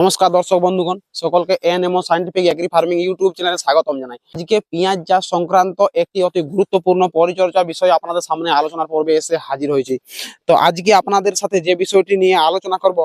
নমস্কার দর্শক বন্ধুগণ, সকলকে এএনএমও সায়েন্টিফিক এগ্রি ফার্মিং ইউটিউব চ্যানেলে স্বাগতম জানাই। আজকে পেঁয়াজ চাষ সংক্রান্ত একটি অতি গুরুত্বপূর্ণ পরিচর্যা বিষয় আপনাদের সামনে আলোচনার পর্বে এসে হাজির হয়েছি। তো আজকে আপনাদের সাথে যে বিষয়টি নিয়ে আলোচনা করব,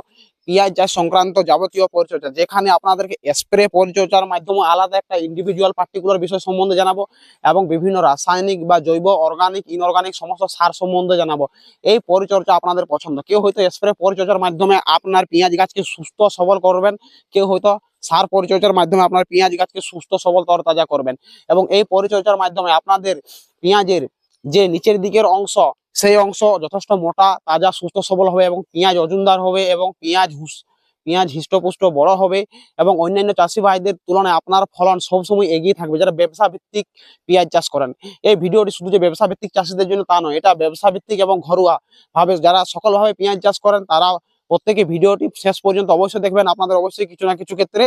পেঁয়াজ চাষ সংক্রান্ত যাবতীয় পরিচর্যা, যেখানে আপনাদেরকে স্প্রে পরিচর্যার মাধ্যমে আলাদা একটা ইন্ডিভিজুয়াল পার্টিকুলার বিষয় সম্বন্ধে জানাবো এবং বিভিন্ন রাসায়নিক বা জৈব অর্গানিক ইনঅর্গানিক সমস্ত সার সম্বন্ধে জানাবো। এই পরিচর্যা আপনাদের পছন্দ। কেউ হয়তো স্প্রে পরিচর্যার মাধ্যমে আপনার পেঁয়াজ গাছকে সুস্থ সবল করবেন, কেউ হয়তো সার পরিচর্যার মাধ্যমে আপনার পেঁয়াজ গাছকে সুস্থ সবল তরতাজা করবেন। এবং এই পরিচর্যার মাধ্যমে আপনাদের পেঁয়াজের যে নিচের দিকের অংশ, সেই অংশ যথেষ্ট মোটা তাজা সুস্থ সবল হবে এবং পেঁয়াজ ওজনদার হবে এবং পেঁয়াজ হৃষ্টপুষ্ট বড় হবে এবং অন্যান্য চাষি ভাইদের তুলনায় আপনার ফলন সবসময় এগিয়ে থাকবে যারা ব্যবসা ভিত্তিক পেঁয়াজ চাষ করেন। এই ভিডিওটি শুধু যে ব্যবসা ভিত্তিক চাষিদের জন্য তা নয়, এটা ব্যবসা ভিত্তিক এবং ঘরোয়া ভাবে যারা সকলভাবে পেঁয়াজ চাষ করেন তারা প্রত্যেকে ভিডিওটি শেষ পর্যন্ত অবশ্যই দেখবেন, আপনাদের অবশ্যই কিছু না কিছু ক্ষেত্রে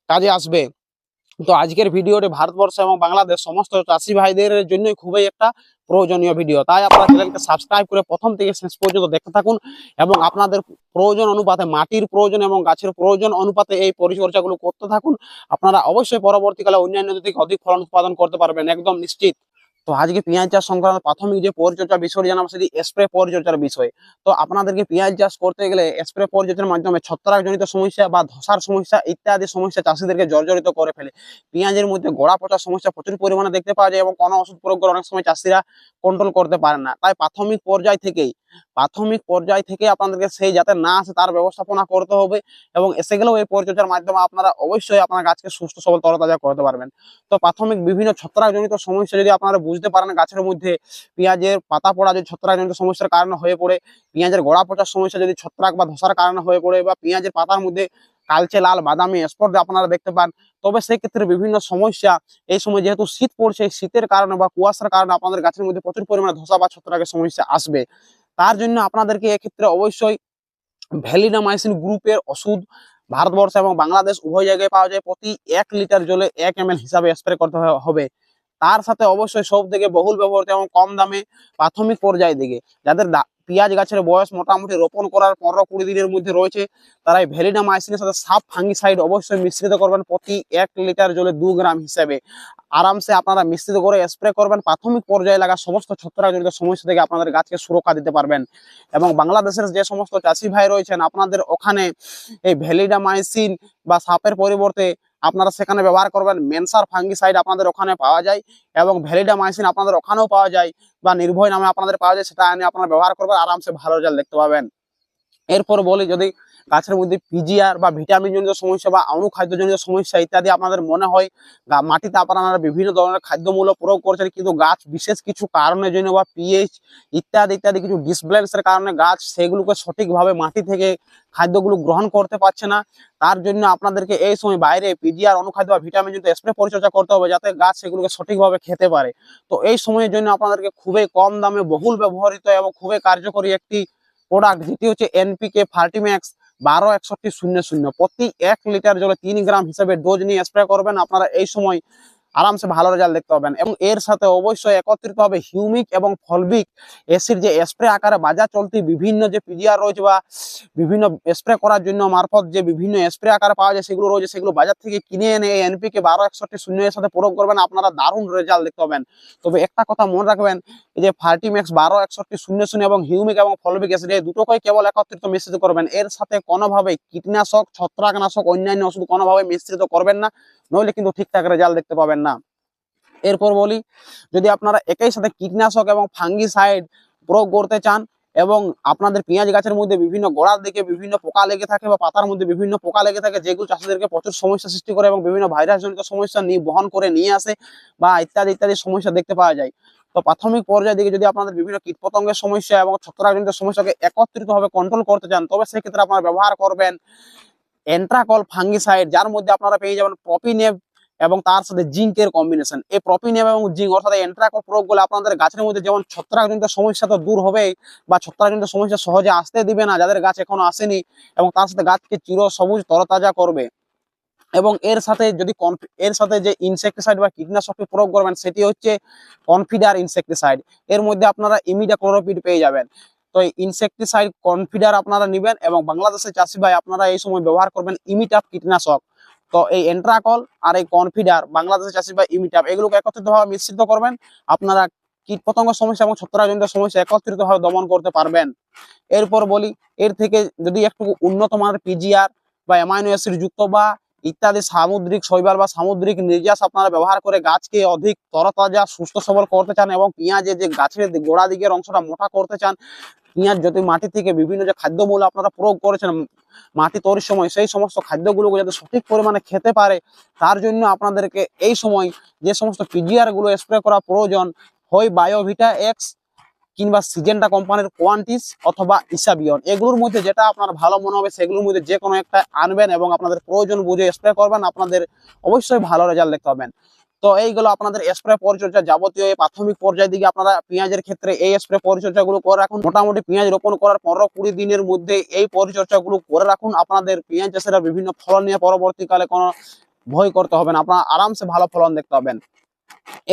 কাজে আসবে। তো আজকের ভিডিওটি ভারতবর্ষ এবং বাংলাদেশ সমস্ত চাষি ভাইদের জন্যই খুবই একটা প্রয়োজনীয় ভিডিও, তাই আপনারা চ্যানেলকে সাবস্ক্রাইব করে প্রথম থেকে শেষ পর্যন্ত দেখতে থাকুন এবং আপনাদের প্রয়োজন অনুপাতে, মাটির প্রয়োজন এবং গাছের প্রয়োজন অনুপাতে এই পরিচর্যাগুলো করতে থাকুন। আপনারা অবশ্যই পরবর্তীকালে অন্যান্য থেকে অধিক ফলন উৎপাদন করতে পারবেন, একদম নিশ্চিত। তো আজকে পেঁয়াজ চাষ সংক্রান্ত প্রাথমিক যে পরিচর্যা বিষয়টি জানাবো সেটি স্প্রে পরিচর্যার বিষয়। তো আপনাদেরকে পেঁয়াজ চাষ করতে গেলে স্প্রে পরিচর্যার মাধ্যমে ছত্রাকজনিত সমস্যা বা ধসার সমস্যা ইত্যাদি সমস্যা চাষিদেরকে জর্জরিত করে ফেলে। পেঁয়াজের মধ্যে গোড়া পচার সমস্যা প্রচুর পরিমাণে দেখতে পাওয়া যায় এবং কোনো ওষুধ প্রয়োগ করে অনেক সময় চাষিরা কন্ট্রোল করতে পারেন না। তাই প্রাথমিক পর্যায় থেকে আপনাদেরকে সেই যাতে না আসে তার ব্যবস্থাপনা করতে হবে এবং এসে গেলেও এই পরিচর্যার মাধ্যমে আপনারা অবশ্যই আপনার গাছকে সুস্থ সবল তরতাজা করতে পারবেন। তো প্রাথমিক বিভিন্ন ছত্রাকজনিত সমস্যা যদি আপনারা বুঝতে পারেন গাছের মধ্যে, পেঁয়াজের পাতা পড়া যদি ছত্রাকজনিত সমস্যার কারণে হয়ে পড়ে, পেঁয়াজের গোড়া পচার সমস্যা যদি ছত্রাক বা ধসার কারণে হয়ে পড়ে, বা পেঁয়াজের পাতার মধ্যে কালচে লাল বাদামি স্পট আপনারা দেখতে পান, তবে সেই ক্ষেত্রে বিভিন্ন সমস্যা, এই সময় যেহেতু শীত পড়ছে, শীতের কারণে বা কুয়াশার কারণে আপনাদের গাছের মধ্যে প্রচুর পরিমাণে ধসা বা ছত্রাকের সমস্যা আসবে। তার জন্য আপনাদেরকে এক্ষেত্রে অবশ্যই ভ্যালিডামাইসিন গ্রুপের ওষুধ ভারতবর্ষ এবং বাংলাদেশ উভয় জায়গায় পাওয়া যায়। প্রতি 1 লিটার জলে 1 ml হিসাবে স্প্রে করতে হবে। তার সাথে অবশ্যই সব থেকে বহুল ব্যবহৃত এবং কম দামে প্রাথমিক পর্যায়ে দিকে যাদের পেঁয়াজ গাছের বয়স মোটামুটি রোপণ করার 15-20 দিনের মধ্যে রয়েছে, তারা এই ভ্যালিডামাইসিনের সাথে সাব ফাঙ্গিসাইড অবশ্যই মিশ্রিত করবেন প্রতি 1 লিটার জলে 2 গ্রাম হিসেবে। আরামসে আপনারা মিশ্রিত করে স্প্রে করবেন। প্রাথমিক পর্যায়ে লাগা সমস্ত ছত্রাকজনিত সমস্যা থেকে আপনাদের গাছকে সুরক্ষা দিতে পারবেন। এবং বাংলাদেশের যে সমস্ত চাষি ভাই রয়েছেন, আপনাদের ওখানে এই ভ্যালিডামাইসিন বা সাপের পরিবর্তে আপনারা সেখানে ব্যবহার করবেন মেনসার ফাঙ্গিসাইড, আপনাদের ওখানে পাওয়া যায় এবং ভ্যালিডামাইসিন আপনাদের ওখানেও পাওয়া যায় বা নির্ভয় নামে আপনাদের পাওয়া যায়, সেটা এনে আপনারা ব্যবহার করবেন, আরামসে ভালো রেজাল্ট দেখতে পাবেন। এরপর বলি, যদি গাছের মধ্যে পিজিআর বা ভিটামিন জনিত সমস্যা বা অনুখাদ্যজনিত সমস্যা ইত্যাদি আপনাদের মনে হয়, মাটিতে আপনারা বিভিন্ন ধরনের খাদ্যমূল্য প্রয়োগ করছেন কিন্তু গাছ বিশেষ কিছু কারণের জন্য বা পিএইচ ইত্যাদি কিছু ডিসব্যালেন্সের কারণে গাছ সেগুলোকে সঠিকভাবে মাটি থেকে খাদ্যগুলো গ্রহণ করতে পারছে না, তার জন্য আপনাদেরকে এই সময় বাইরে পিজিআর অনুখাদ্য বা ভিটামিন জনিত স্প্রে পরিচর্যা করতে হবে যাতে গাছ সেগুলোকে সঠিকভাবে খেতে পারে। তো এই সময়ের জন্য আপনাদেরকে খুবই কম দামে বহুল ব্যবহৃত এবং খুবই কার্যকরী একটি প্রোডাক্ট, যেটি হচ্ছে এনপিকে ফার্টিম্যাক্স 126100 প্রতি 1 লিটার জলে 3 গ্রাম হিসেবে ডোজ নিয়ে স্প্রে করবেন। আপনারা এই সময় আরামসে ভালো রেজাল্ট দেখতে পাবেন। এবং এর সাথে অবশ্যই একত্রিত হবে হিউমিক এবং ফলবিক অ্যাসিড, যে স্প্রে আকারে বাজার চলতি বিভিন্ন যে পিজিআর রয়েছে বা বিভিন্ন স্প্রে করার জন্য মারফত যে বিভিন্ন স্প্রে আকারে পাওয়া যায় সেগুলো রয়েছে, সেগুলো বাজার থেকে কিনে এনে এই এনপিকে 126100 এর সাথে প্রয়োগ করবেন, আপনারা দারুণ রেজাল্ট দেখতে পাবেন। তবে একটা কথা মনে রাখবেন, এই যে ফার্টিম্যাক্স 126100 এবং হিউমিক এবং ফলবিক অ্যাসিড এই দুটোকেই কেবল একত্রিত মিশ্রিত করবেন, এর সাথে কোনোভাবে কীটনাশক, ছত্রাকনাশক, অন্যান্য ওষুধ কোনোভাবে মিশ্রিত করবেন না, নইলে কিন্তু ঠিকঠাক রেজাল্ট দেখতে পাবেন না। এরপর বলি, যদি আপনারা একই সাথে কীটনাশক এবং ফাঙ্গিসাইড প্রয়োগ করতে চান এবং আপনাদের পেঁয়াজ গাছের মধ্যে বিভিন্ন গোড়ার দিকে বিভিন্ন পোকা লেগে থাকে বা পাতার মধ্যে বিভিন্ন পোকা লেগে থাকে, যেগুলো চাষিদেরকে প্রচুর সমস্যা সৃষ্টি করে এবং বিভিন্ন ভাইরাস জনিত সমস্যা বহন করে নিয়ে আসে বা ইত্যাদি সমস্যা দেখতে পাওয়া যায়। তো প্রাথমিক পর্যায়ে দিকে যদি আপনাদের বিভিন্ন কীটপতঙ্গের সমস্যা এবং ছত্রাকজনিত সমস্যাকে একত্রিতভাবে কন্ট্রোল করতে চান, তবে সেক্ষেত্রে আপনারা ব্যবহার করবেন এন্ট্রাকল ফাঙ্গিসাইড, যার মধ্যে আপনারা পেয়ে যাবেন প্রপিনেভ এবং তার সাথে জিঙ্কের কম্বিনেশন। এই প্রপিনেভ এবং জিঙ্ক অর্থাৎ এন্ট্রাকল প্রয়োগ করলে আপনাদের গাছের মধ্যে যেমন ছত্রাকজনিত সমস্যা তো দূর হবে বা ছত্রাকজনিত সমস্যা সহজে আসতে দিবে না যাদের গাছ এখনো আসেনি, এবং তার সাথে গাছকে চির সবুজ তরতাজা করবে। এবং এর সাথে যে ইনসেক্টিসাইড বা কীটনাশক প্রয়োগ করবেন সেটি হচ্ছে কনফিডার ইনসেক্টিসাইড, এর মধ্যে আপনারা ইমিডাক্লোরোপিড পেয়ে যাবেন। তো এই ইনসেকটিসাইড কনফিডার আপনারা নেবেন এবং বাংলাদেশের চাষি ভাই আপনারা এই সময় ব্যবহার করবেন ইমিটাপ কীটনাশক। তো এই এন্ট্রাকল আর এই কনফিডার বাংলাদেশের চাষি ভাই ইমিটাপ এগুলোকে একত্রিতভাবে মিশ্রিত করবেন, আপনারা কীটপতঙ্গ সমস্যা এবং ছত্রাকজনিত সমস্যা একত্রিতভাবে দমন করতে পারবেন। এরপর বলি, এর থেকে যদি একটু উন্নত মানের পিজিআর বা অ্যামাইনো অ্যাসিড যুক্ত বা ইত্যাদি সামুদ্রিক শৈবাল বা সামুদ্রিক নির্যাস আপনারা ব্যবহার করে গাছকে অধিক তরতাজা সুস্থ সবল করতে চান এবং পেঁয়াজের যে গাছের গোড়া দিকের অংশটা মোটা করতে চান, পেঁয়াজ যদি মাটি থেকে বিভিন্ন যে খাদ্যমূল্য আপনারা প্রয়োগ করেছেন মাটি তৈরির সময় সেই সমস্ত খাদ্যগুলোকে যাতে সঠিক পরিমাণে খেতে পারে, তার জন্য আপনাদেরকে এই সময় যে সমস্ত পিজিআর গুলো স্প্রে করা প্রয়োজন, হয় বায়োভিটা এক্স কিংবা সিজেন্টা কোম্পানির কোয়ান্টিস অথবা ইসাবিয়ন, এগুলোর মধ্যে যেটা আপনার ভালো মনে হবে সেগুলোর মধ্যে যে কোনো একটা আনবেন এবং আপনাদের প্রয়োজন বুঝে স্প্রে করবেন, আপনাদের অবশ্যই ভালো রেজাল্ট দেখতে পাবেন। তো এইগুলো আপনাদের স্প্রে পরিচর্যা যাবতীয় এই প্রাথমিক পর্যায়ে দিকে আপনারা পেঁয়াজের ক্ষেত্রে এই স্প্রে পরিচর্যাগুলো করে রাখুন। মোটামুটি পেঁয়াজ রোপণ করার 15-20 দিনের মধ্যে এই পরিচর্যাগুলো করে রাখুন, আপনাদের পেঁয়াজ চাষেরা বিভিন্ন ফলন নিয়ে পরবর্তীকালে কোনো ভয় করতে হবে না, আপনারা আরামসে ভালো ফলন দেখতে পাবেন।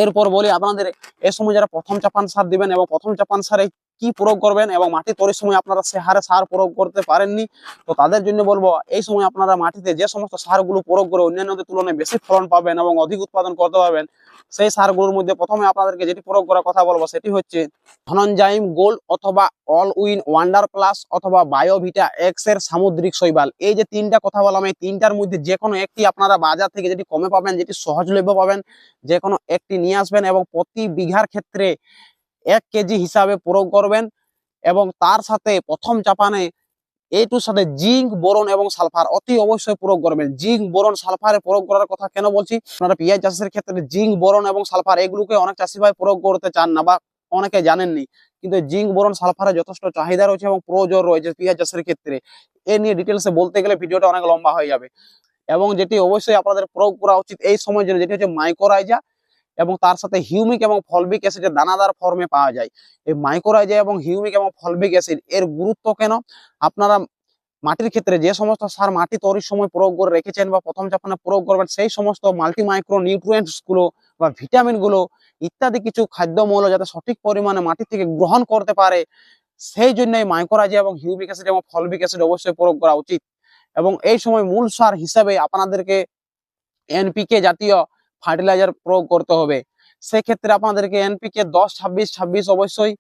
এরপর বলি আপনাদের এই সময় যারা প্রথম চাপান সার দিবেন এবং প্রথম চাপান সারে কি প্রয়োগ করবেন এবং মাটি তৈরির সময় আপনারা সে হারে সার প্রয়োগ করতে পারেননি, তো তাদের জন্য বলবো এই সময় আপনারা মাটিতে যে সমস্ত সারগুলো প্রয়োগ করে অন্যান্যদের তুলনায় বেশি ফলন পাবেন এবং অধিক উৎপাদন করতে পারবেন, সেই সারগুলোর মধ্যে প্রথমে আপনাদেরকে যেটি প্রয়োগ করার কথা বলবো সেটি হচ্ছে ধনঞ্জাইম গোল্ড অথবা অল উইন ওয়ান্ডার প্লাস অথবা বায়োভিটা এক্স এর সামুদ্রিক শৈবাল। এই যে তিনটা কথা বললাম, এই তিনটার মধ্যে যে কোনো একটি আপনারা বাজার থেকে যেটি কমে পাবেন, যেটি সহজলভ্য পাবেন, যে কোনো একটি নিয়ে আসবেন এবং প্রতি বিঘার ক্ষেত্রে 1 কেজি হিসাবে প্রয়োগ করবেন এবং তার সাথে প্রথম চাপানে এইটুর সাথে জিঙ্ক বোরন এবং সালফার অতি অবশ্যই প্রয়োগ করবেন। জিঙ্ক বোরন সালফারে প্রয়োগ করার কথা কেন বলছি, আপনারা পেঁয়াজ চাষের ক্ষেত্রে জিঙ্ক বোরন এবং সালফার এগুলোকে অনেক চাষি ভাই প্রয়োগ করতে চান না বা অনেকে জানেননি, কিন্তু জিঙ্ক বোরন সালফারে যথেষ্ট চাহিদা রয়েছে এবং প্রয়োজন রয়েছে পেঁয়াজ চাষের ক্ষেত্রে। এ নিয়ে ডিটেলসে বলতে গেলে ভিডিওটা অনেক লম্বা হয়ে যাবে এবং যেটি অবশ্যই আপনাদের প্রয়োগ করা উচিত এই সময়ের জন্য, যেটি হচ্ছে মাইকোরাইজা এবং তার সাথে হিউমিক এবং ফলবিক অ্যাসিডের দানাদার ফর্মে পাওয়া যায়। এই মাইকোরাইজা এবং হিউমিক এবং ফলবিক অ্যাসিড এর গুরুত্ব কেন, আপনারা মাটির ক্ষেত্রে যে সমস্ত সার মাটি তৈরির সময় প্রয়োগ করে রেখেছেন বা প্রথম চাপানে প্রয়োগ করবেন, সেই সমস্ত মাল্টি মাইক্রো নিউট্রিয়েন্টস গুলো বা ভিটামিন গুলো ইত্যাদি কিছু খাদ্যমৌল যাতে সঠিক পরিমাণে মাটি থেকে গ্রহণ করতে পারে, সেই জন্য এই মাইকোরাইজা এবং হিউমিক অ্যাসিড এবং ফলবিক অ্যাসিড অবশ্যই প্রয়োগ করা উচিত। এবং এই সময় মূল সার হিসাবে আপনাদেরকে এনপিকে জাতীয় ফার্টিলাইজার প্রয়োগ করতে হবে, সেক্ষেত্রে আপনাদেরকে এনপিকে 10-26-26 অবশ্যই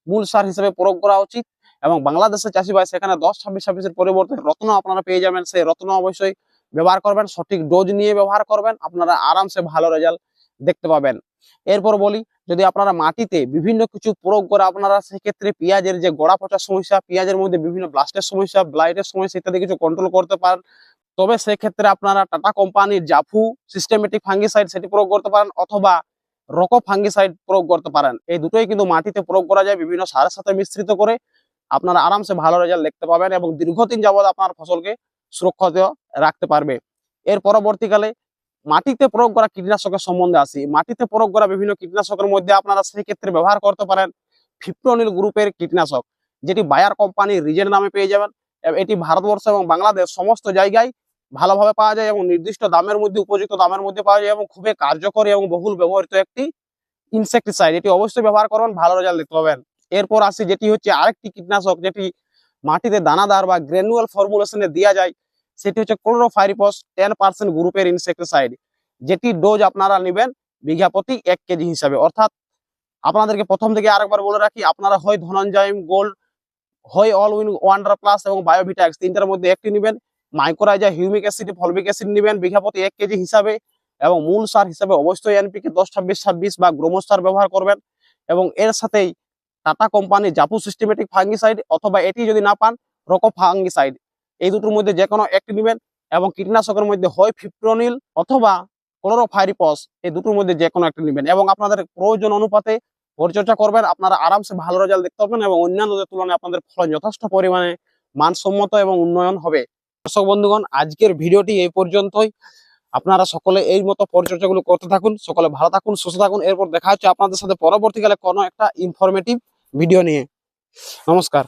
মূল সার হিসেবে প্রয়োগ করা উচিত এবং বাংলাদেশের চাষি ভাই সেখানে 10-26-26 এর পরিবর্তে রত্ন আপনারা পেয়ে যাবেন, সেই রত্ন অবশ্যই ব্যবহার করবেন, সঠিক ডোজ নিয়ে ব্যবহার করবেন, আপনারা আরামসে ভালো রেজাল্ট দেখতে পাবেন। এরপর বলি, যদি আপনারা মাটিতে বিভিন্ন কিছু প্রয়োগ করে আপনারা সেক্ষেত্রে পেঁয়াজের যে গোড়া পচার সমস্যা, পেঁয়াজের মধ্যে বিভিন্ন ব্লাস্টের সমস্যা, ব্লাইটের সমস্যা ইত্যাদি কিছু কন্ট্রোল করতে পারেন, তবে সেক্ষেত্রে আপনারা টাটা কোম্পানির জাফু সিস্টেমেটিক ফাঙ্গিসাইড সেটি প্রয়োগ করতে পারেন অথবা রকো ফাঙ্গিসাইড প্রয়োগ করতে পারেন। এই দুটোই কিন্তু মাটিতে প্রয়োগ করা যায় বিভিন্ন সারের সাথে মিশ্রিত করে, আপনারা আরামসে ভালো রেজাল্ট দেখতে পাবেন এবং দীর্ঘদিন যাবত আপনার ফসলকে সুরক্ষিত রাখতে পারবে। এর পরবর্তীকালে মাটিতে প্রয়োগ করা কীটনাশকের সম্বন্ধে আসি। মাটিতে প্রয়োগ করা বিভিন্ন কীটনাশকের মধ্যে আপনারা সেই ক্ষেত্রে ব্যবহার করতে পারেন ফিপ্রোনিল গ্রুপের কীটনাশক, যেটি বায়ার কোম্পানির রিজেন্ট নামে পেয়ে যাবেন। এটি ভারতবর্ষ এবং বাংলাদেশ সমস্ত জায়গায় ভালোভাবে পাওয়া যায় এবং নির্দিষ্ট দামের মধ্যে উপযুক্ত দামের মধ্যে পাওয়া যায় এবং খুবই কার্যকরী এবং বহুল ব্যবহৃত একটি ইনসেক্টিসাইড, এটি অবশ্যই ব্যবহার করবেন, ভালো রেজাল্ট দেখতে পাবেন। এরপর আসি যেটি হচ্ছে আরেকটি কীটনাশক যেটি মাটিতে দানাদার বা গ্র্যানুয়াল ফর্মুলেশনে দেওয়া যায়, সেটি হচ্ছে ক্লোরোফাইরিফস 10% গ্রুপের ইনসেক্টিসাইড, যেটি ডোজ আপনারা নেবেন বিঘা প্রতি 1 কেজি হিসাবে। অর্থাৎ আপনাদেরকে প্রথম থেকে আরেকবার বলে রাখি, আপনারা হয় ধনঞ্জাইম গোল্ড, হয় অল উইন ওয়ান্ডার প্লাস এবং বায়োভিটা এক্স তিনটার মধ্যে একটি নেবেন, মাইকোরাইজা হিউমিক অ্যাসিড ফলবিক অ্যাসিড নেবেন বিঘা প্রতি 1 কেজি হিসাবে এবং মূল সার হিসাবে অবশ্যই এনপিকে 10-26-26 বা গ্রোমোস সার ব্যবহার করবেন এবং এর সাথেই টাটা কোম্পানির জাফু সিস্টেমেটিক ফাঙ্গিসাইড অথবা এটি যদি না পান রকো ফাঙ্গিসাইড, এই দুটোর মধ্যে যে কোনো একটি নেবেন এবং কীটনাশকের মধ্যে হয় ফিপ্রোনিল অথবা ক্লোরোফাইরিফস, এই দুটোর মধ্যে যে কোনো একটি নেবেন এবং আপনাদের প্রয়োজন অনুপাতে পরিচর্যা করবেন, আপনারা আরামসে ভালো রেজাল্ট দেখতে পাবেন এবং অন্যান্যদের তুলনায় আপনাদের ফলন যথেষ্ট পরিমাণে মানসম্মত এবং উন্নয়ন হবে। দর্শক বন্ধুগণ, আজকের ভিডিওটি এই পর্যন্তই। আপনারা সকলে এই মতো পরিচর্যাগুলো করতে থাকুন, সকলে ভালো থাকুন, সুস্থ থাকুন। এরপর দেখা হচ্ছে আপনাদের সাথে পরবর্তীকালে কোনো একটা ইনফরমেটিভ ভিডিও নিয়ে। নমস্কার।